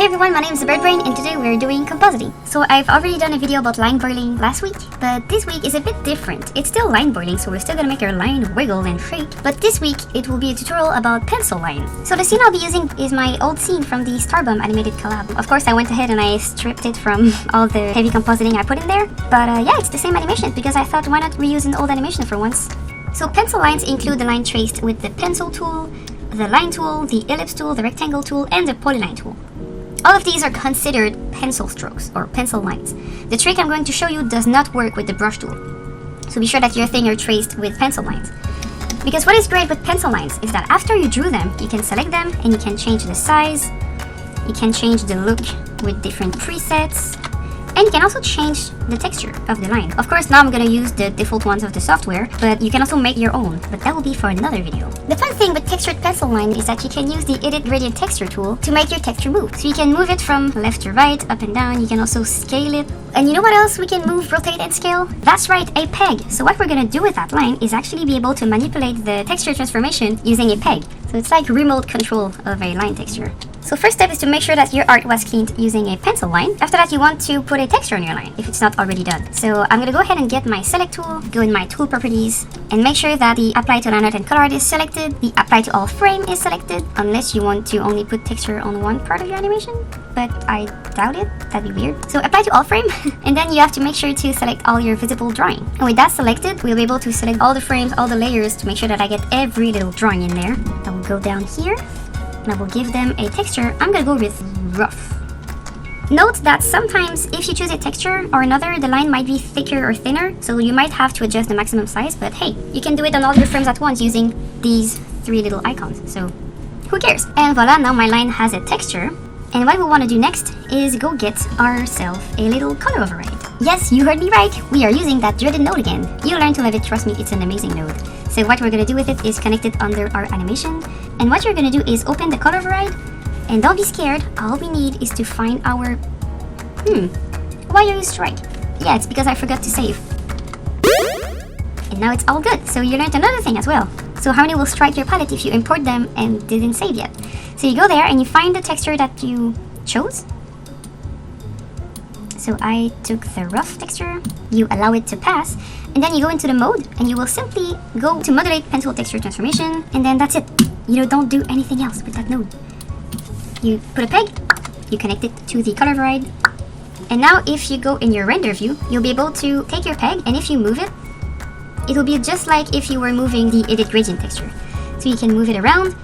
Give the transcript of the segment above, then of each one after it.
everyone, my name is ZeBirdBrain and today we're doing compositing. So I've already done a video about line boiling last week, but this week is a bit different. It's still line boiling, so we're still gonna make our line wiggle and shake, but this week it will be a tutorial about pencil line. So the scene I'll be using is my old scene from the Starbomb animated collab. Of course I went ahead and I stripped it from all the heavy compositing I put in there, but yeah, it's the same animation because I thought why not reuse an old animation for once. So pencil lines include the line traced with the pencil tool, the line tool, the ellipse tool, the rectangle tool, and the polyline tool. All of these are considered pencil strokes or pencil lines. The trick I'm going to show you does not work with the brush tool, so be sure that your thing are traced with pencil lines. Because what is great with pencil lines is that after you drew them, you can select them and you can change the size, you can change the look with different presets, and you can also change the texture of the line. Of course, now I'm gonna use the default ones of the software, but you can also make your own, but that will be for another video. The fun thing with textured pencil line is that you can use the Edit Gradient Texture tool to make your texture move. So you can move it from left to right, up and down, you can also scale it. And you know what else we can move, rotate, and scale? That's right, a peg. So what we're gonna do with that line is actually be able to manipulate the texture transformation using a peg. So it's like remote control of a line texture. So first step is to make sure that your art was cleaned using a pencil line. After that, you want to put a texture on your line if it's not already done. So I'm gonna go ahead and get my select tool, go in my tool properties, and make sure that the apply to layout and color art is selected, the apply to all frame is selected, unless you want to only put texture on one part of your animation, but I doubt it, that'd be weird. So apply to all frame, and then you have to make sure to select all your visible drawing. And with that selected, we'll be able to select all the frames, all the layers to make sure that I get every little drawing in there. I will go down here, and I will give them a texture. I'm gonna go with rough. Note that sometimes if you choose a texture or another, the line might be thicker or thinner, so you might have to adjust the maximum size, but hey, you can do it on all your frames at once using these three little icons, so who cares? And voila, now my line has a texture. And what we want to do next is go get ourselves a little color override. Yes, you heard me right, we are using that dreaded node again. You'll learn to love it, trust me, it's an amazing node. So what we're going to do with it is connect it under our animation. And what you're going to do is open the color override. And don't be scared, all we need is to find our... why are you strike? Yeah, it's because I forgot to save. And now it's all good, so you learned another thing as well. So Harmony will strike your palette if you import them and didn't save yet. So you go there and you find the texture that you chose. So I took the rough texture, you allow it to pass, and then you go into the mode and you will simply go to modulate pencil texture transformation, and then that's it. You don't do anything else with that node. You put a peg, you connect it to the color override, and now if you go in your render view, you'll be able to take your peg, and if you move it, it will be just like if you were moving the Edit Gradient texture. So you can move it around,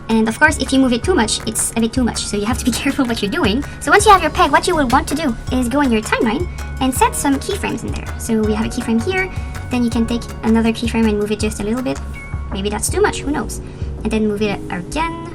and of course if you move it too much, it's a bit too much, so you have to be careful what you're doing. So once you have your peg, what you will want to do is go in your timeline and set some keyframes in there. So we have a keyframe here, then you can take another keyframe and move it just a little bit. Maybe that's too much, who knows? And then move it again,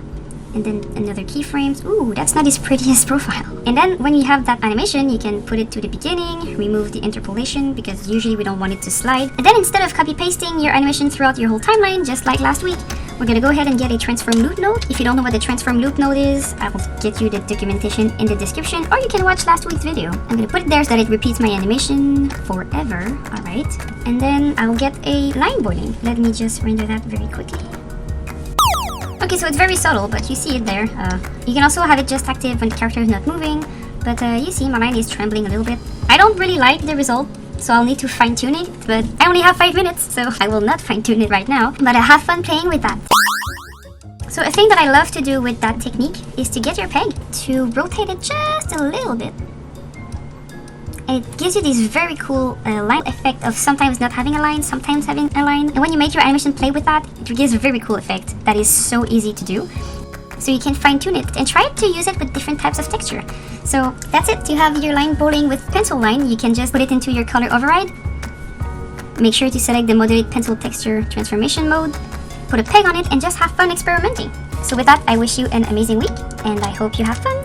and then another keyframes. Ooh, that's not his prettiest profile. And then when you have that animation, you can put it to the beginning, remove the interpolation because usually we don't want it to slide. And then instead of copy pasting your animation throughout your whole timeline, just like last week, we're gonna go ahead and get a transform loop node. If you don't know what the transform loop node is, I will get you the documentation in the description, or you can watch last week's video. I'm gonna put it there so that it repeats my animation forever. All right, and then I'll get a line boiling. Let me just render that very quickly. Okay, so it's very subtle, but you see it there. You can also have it just active when the character is not moving, but you see my line is trembling a little bit. I don't really like the result, so I'll need to fine-tune it, but I only have 5 minutes, so I will not fine-tune it right now, but I have fun playing with that. So a thing that I love to do with that technique is to get your peg to rotate it just a little bit. And it gives you this very cool line effect of sometimes not having a line, sometimes having a line. And when you make your animation play with that, it gives a very cool effect that is so easy to do. So you can fine-tune it and try to use it with different types of texture. So that's it. You have your line boiling with pencil line. You can just put it into your color override. Make sure to select the modulate pencil texture transformation mode. Put a peg on it and just have fun experimenting. So with that, I wish you an amazing week and I hope you have fun.